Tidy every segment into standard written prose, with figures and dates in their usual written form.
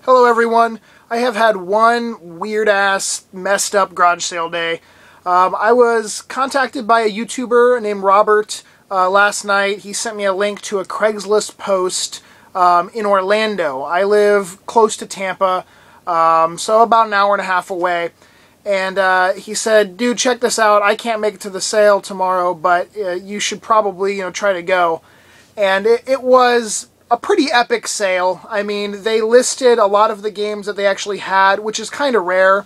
Hello everyone. I have had one weird-ass, messed-up garage sale day. I was contacted by a YouTuber named Robert last night. He sent me a link to a Craigslist post in Orlando. I live close to Tampa, so about an hour and a half away. And he said, dude, check this out. I can't make it to the sale tomorrow, but you should probably, try to go. And it was a pretty epic sale. I mean, they listed a lot of the games that they actually had, which is kind of rare.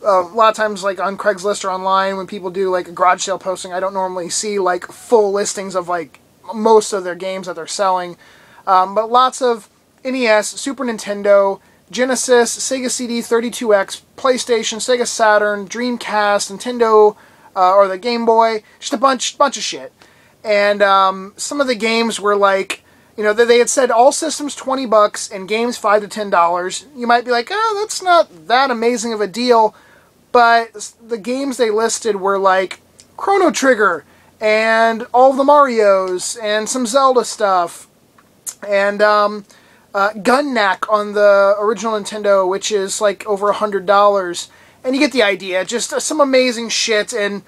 A lot of times, like on Craigslist or online, when people do like a garage sale posting, I don't normally see like full listings of like most of their games that they're selling. But lots of NES, Super Nintendo, Genesis, Sega CD 32X, PlayStation, Sega Saturn, Dreamcast, Nintendo, or the Game Boy, just a bunch of shit. And some of the games were like, they had said all systems $20 and games $5 to $10. You might be like, oh, that's not that amazing of a deal. But the games they listed were like Chrono Trigger and all of the Marios and some Zelda stuff. And Gun Knack on the original Nintendo, which is like over $100. And you get the idea. Just some amazing shit. And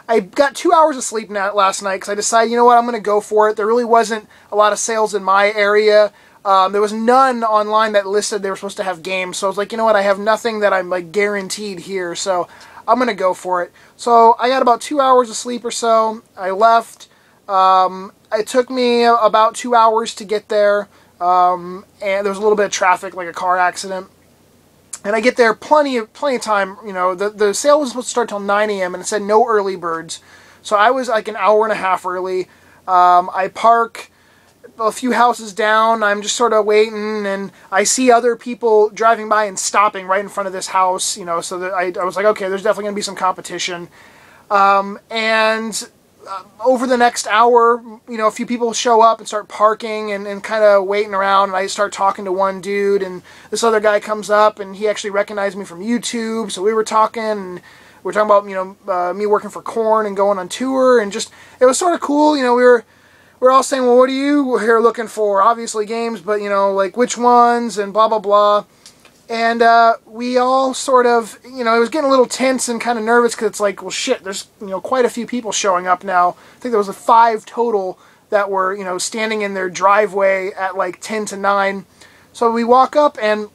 I got 2 hours of sleep last night because I decided, you know what, I'm going to go for it. There really wasn't a lot of sales in my area. There was none online that listed they were supposed to have games. So I was like, you know what, I have nothing that I'm like guaranteed here. So I'm going to go for it. So I got about 2 hours of sleep or so. I left. It took me about 2 hours to get there. And there was a little bit of traffic, like a car accident. And I get there plenty of time. The sale was supposed to start till 9 a.m. and it said no early birds. So I was like an hour and a half early. I park a few houses down. I'm just sort of waiting, and I see other people driving by and stopping right in front of this house. So that I was like, okay, there's definitely going to be some competition. Over the next hour, a few people show up and start parking and kind of waiting around, and I start talking to one dude, and this other guy comes up, and he actually recognized me from YouTube, so we were talking, and we were talking about, me working for Korn and going on tour, and just, it was sort of cool. We were all saying, well, what are you here looking for? Obviously games, but, like, which ones, and blah, blah, blah. And we all sort of, it was getting a little tense and kind of nervous because it's like, well, shit, there's, quite a few people showing up now. I think there was 5 total that were, standing in their driveway at like 10 to 9. So we walk up, and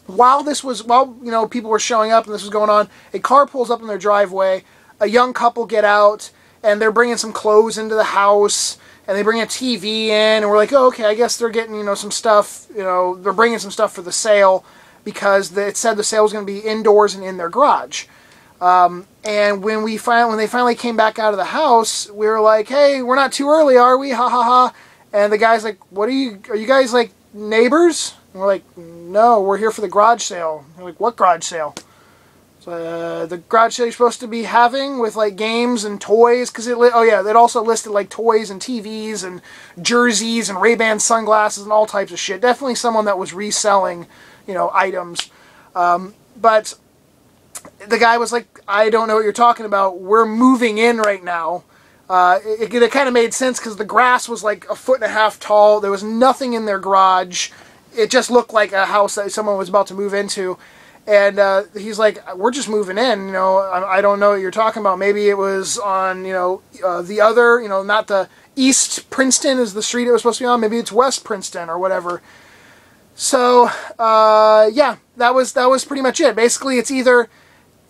while people were showing up and this was going on, a car pulls up in their driveway, a young couple get out, and they're bringing some clothes into the house, and they bring a TV in, and we're like, oh, okay, I guess they're getting, some stuff, they're bringing some stuff for the sale, because it said the sale was going to be indoors and in their garage. And when they finally came back out of the house, we were like, hey, we're not too early, are we? Ha ha ha. And the guy's like, are you guys like neighbors? And we're like, no, we're here for the garage sale. They're like, what garage sale? So, the garage sale you're supposed to be having with like games and toys, because it also listed like toys and TVs and jerseys and Ray-Ban sunglasses and all types of shit. Definitely someone that was reselling items. But the guy was like, I don't know what you're talking about. We're moving in right now. It kind of made sense because the grass was like 1.5 feet tall. There was nothing in their garage. It just looked like a house that someone was about to move into. And he's like, we're just moving in. I don't know what you're talking about. Maybe it was on, the other, not the East Princeton is the street it was supposed to be on. Maybe it's West Princeton or whatever. So, yeah, that was pretty much it. Basically, it's either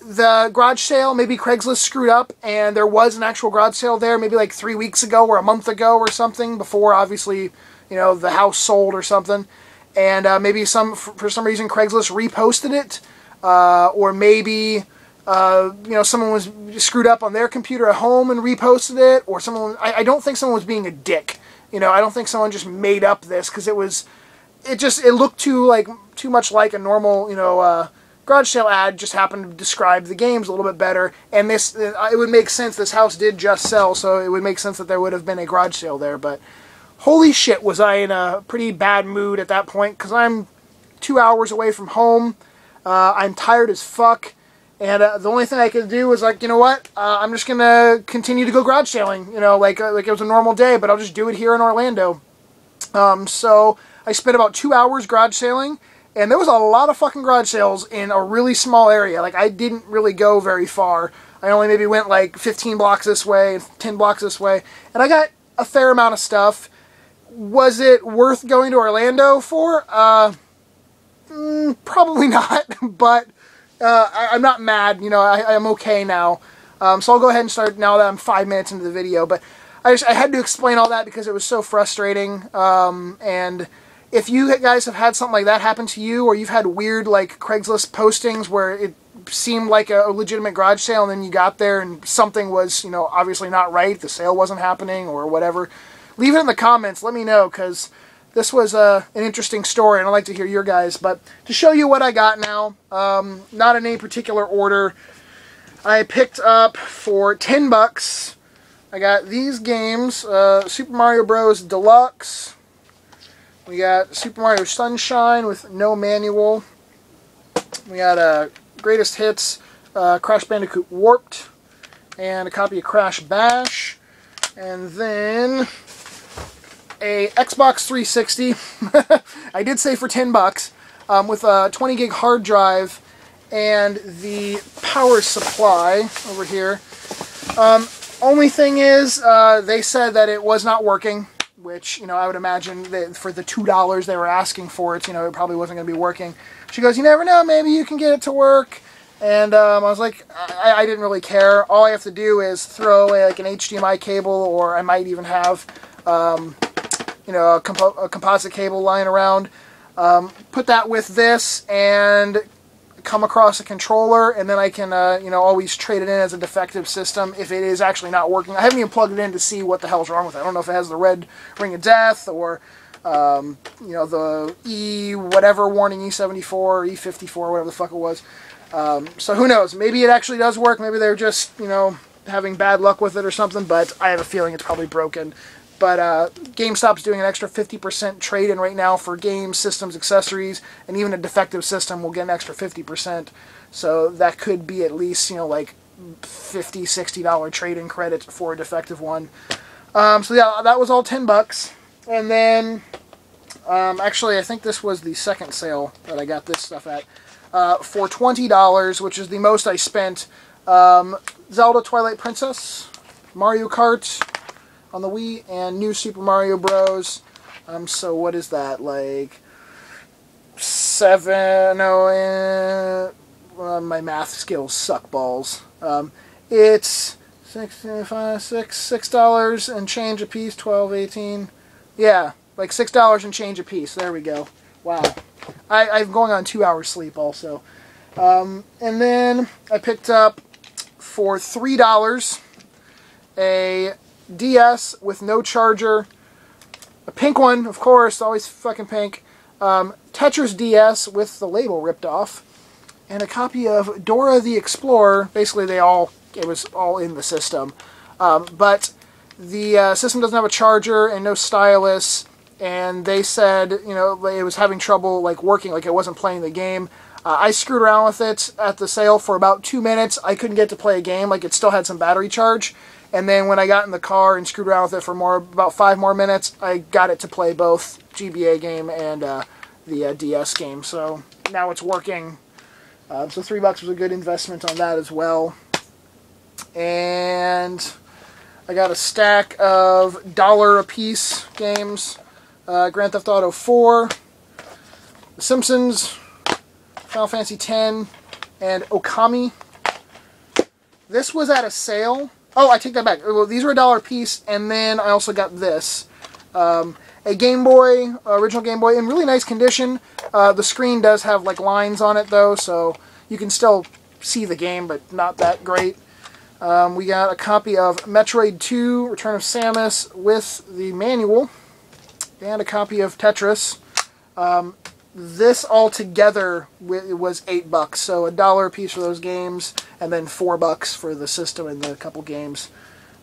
the garage sale, maybe Craigslist screwed up, and there was an actual garage sale there maybe like 3 weeks ago or a month ago or something, before, obviously, the house sold or something. And maybe for some reason Craigslist reposted it, or maybe, someone was screwed up on their computer at home and reposted it, or I don't think someone was being a dick. I don't think someone just made up this, because it looked too much like a normal, garage sale ad, just happened to describe the games a little bit better. And it would make sense, this house did just sell, so it would make sense that there would have been a garage sale there. But holy shit, was I in a pretty bad mood at that point, because I'm 2 hours away from home. I'm tired as fuck. And the only thing I could do was like, you know what, I'm just going to continue to go garage sailing, like it was a normal day, but I'll just do it here in Orlando. So I spent about 2 hours garage sailing, and there was a lot of fucking garage sales in a really small area. Like, I didn't really go very far. I only maybe went like 15 blocks this way, 10 blocks this way, and I got a fair amount of stuff. Was it worth going to Orlando for? Probably not, but I'm not mad. You know, I'm okay now. So I'll go ahead and start now that I'm 5 minutes into the video, but I had to explain all that because it was so frustrating, and if you guys have had something like that happen to you, or you've had weird, like, Craigslist postings where it seemed like a legitimate garage sale and then you got there and something was, you know, obviously not right, the sale wasn't happening or whatever, leave it in the comments, let me know, because this was an interesting story and I'd like to hear your guys. But to show you what I got now, not in any particular order, I picked up for $10, I got these games, Super Mario Bros. Deluxe. We got Super Mario Sunshine with no manual. We got Greatest Hits, Crash Bandicoot Warped, and a copy of Crash Bash. And then a Xbox 360. I did say for $10, with a 20 gig hard drive and the power supply over here. Only thing is, they said that it was not working, which, you know, I would imagine that for the $2 they were asking for it, you know, it probably wasn't going to be working. She goes, you never know, maybe you can get it to work. And I was like, I didn't really care. All I have to do is throw like an HDMI cable, or I might even have, you know, a composite cable lying around. Put that with this and come across a controller, and then I can, you know, always trade it in as a defective system if it is actually not working. I haven't even plugged it in to see what the hell's wrong with it. I don't know if it has the red ring of death or, you know, the E whatever warning, E74 or E54, whatever the fuck it was. So who knows? Maybe it actually does work. Maybe they're just, you know, having bad luck with it or something, but I have a feeling it's probably broken. But GameStop's doing an extra 50% trade-in right now for games, systems, accessories, and even a defective system will get an extra 50%. So that could be at least, you know, like $50, $60 trade-in credit for a defective one. So yeah, that was all $10. And then, actually, I think this was the second sale that I got this stuff at, for $20, which is the most I spent. Zelda Twilight Princess, Mario Kart on the Wii, and New Super Mario Bros. So what is that, like my math skills suck balls. It's $6 and change a piece, 12, 18. Yeah, like $6 and change a piece. There we go. Wow. I'm going on 2 hours sleep also. And then I picked up for $3 a DS with no charger, a pink one, of course, always fucking pink, Tetris DS with the label ripped off, and a copy of Dora the Explorer. Basically, it was all in the system, but the system doesn't have a charger and no stylus, and they said, you know, it was having trouble like working, like it wasn't playing the game. I screwed around with it at the sale for about 2 minutes. I couldn't get to play a game, like it still had some battery charge. And then when I got in the car and screwed around with it for about 5 more minutes, I got it to play both GBA game and the DS game. So now it's working. So $3 was a good investment on that as well. And I got a stack of $1 a piece games. Grand Theft Auto 4, The Simpsons, Final Fantasy X, and Okami. This was at a sale. Oh, I take that back. Well, these were $1 a piece, and then I also got this. A Game Boy, original Game Boy, in really nice condition. The screen does have like lines on it though, so you can still see the game, but not that great. We got a copy of Metroid 2, Return of Samus with the manual, and a copy of Tetris. This all together was $8, so $1 a piece for those games, and then $4 for the system and the couple games.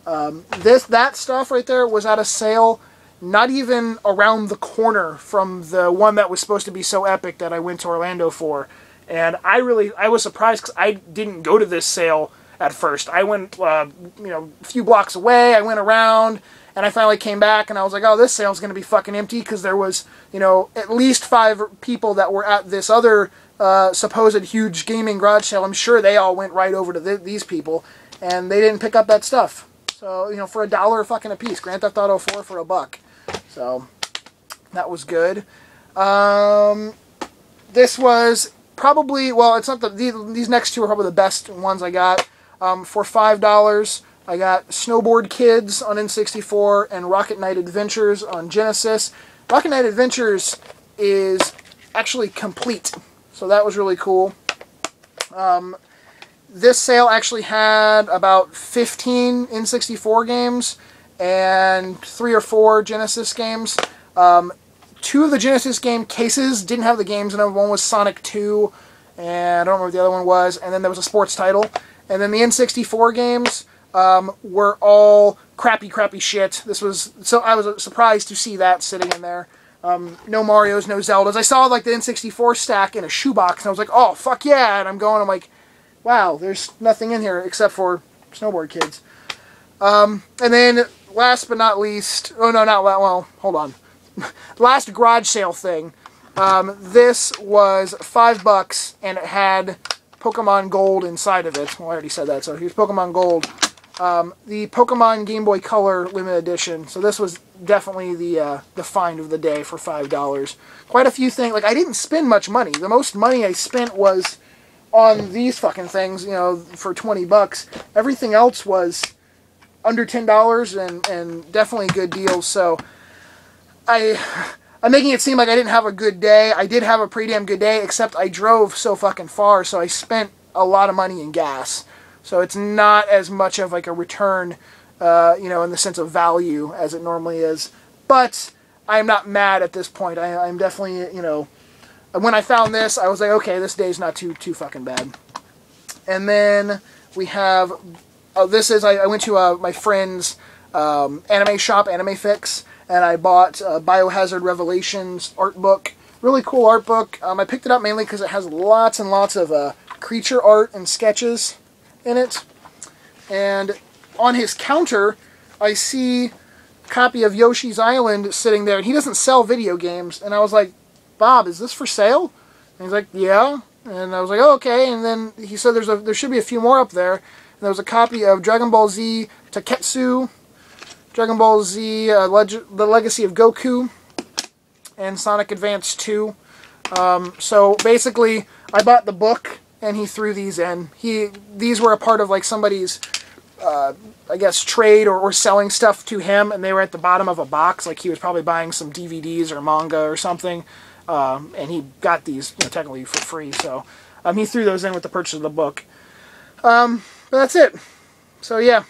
That stuff right there was at a sale, not even around the corner from the one that was supposed to be so epic that I went to Orlando for. And I was surprised because I didn't go to this sale at first. I went, you know, a few blocks away. I went around, and And I finally came back, and I was like, oh, this sale's going to be fucking empty, because there was, you know, at least 5 people that were at this other supposed huge gaming garage sale. I'm sure they all went right over to these people, and they didn't pick up that stuff. So, you know, for $1 fucking a piece. Grand Theft Auto 4 for $1. So, that was good. This was probably, well, it's not these next two are probably the best ones I got. For $5, I got Snowboard Kids on N64 and Rocket Knight Adventures on Genesis. Rocket Knight Adventures is actually complete, so that was really cool. This sale actually had about 15 N64 games and 3 or 4 Genesis games. 2 of the Genesis game cases didn't have the games in them. One was Sonic 2, and I don't remember what the other one was, and then there was a sports title. And then the N64 games were all crappy shit. So I was surprised to see that sitting in there. No Marios, no Zeldas. I saw like the N64 stack in a shoebox, and I was like, oh, fuck yeah. And I'm like, wow, there's nothing in here except for Snowboard Kids. And then, last but not least, oh no, well, hold on. Last garage sale thing. This was $5, and it had Pokemon Gold inside of it. Well, I already said that, so here's Pokemon Gold. The Pokemon Game Boy Color Limited Edition. So this was definitely the find of the day for $5. Quite a few things. Like, I didn't spend much money. The most money I spent was on these fucking things, you know, for $20. Everything else was under $10 and definitely good deals. So I'm making it seem like I didn't have a good day. I did have a pretty damn good day, except I drove so fucking far, so I spent a lot of money in gas. So it's not as much of like a return, you know, in the sense of value as it normally is. But I'm not mad at this point. I'm definitely, you know, when I found this, I was like, okay, this day's not too fucking bad. And then we have, this is, I went to my friend's anime shop, Anime Fix, and I bought Biohazard Revelations art book. Really cool art book. I picked it up mainly because it has lots and lots of creature art and sketches in it. And on his counter, I see a copy of Yoshi's Island sitting there, and he doesn't sell video games. And I was like, Bob, is this for sale? And he's like, yeah. And I was like, oh, okay. And then he said there should be a few more up there. And there was a copy of Dragon Ball Z Taketsu, Dragon Ball Z The Legacy of Goku, and Sonic Advance 2. So basically, I bought the book, and he threw these in. These were a part of like somebody's, I guess, trade or selling stuff to him, and they were at the bottom of a box. Like he was probably buying some DVDs or manga or something. And he got these, you know, technically for free, so he threw those in with the purchase of the book. But that's it. So yeah,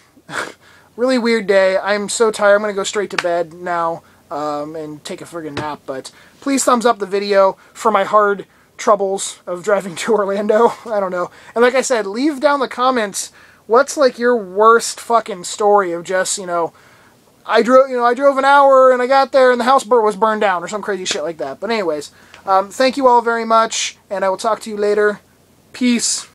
really weird day. I'm so tired. I'm going to go straight to bed now and take a friggin' nap. But please thumbs up the video for my hard troubles of driving to Orlando. I don't know. And like I said, leave down the comments what's like your worst fucking story of just, you know, I drove an hour and I got there and the house was burned down or some crazy shit like that. But anyways, thank you all very much, and I will talk to you later. Peace.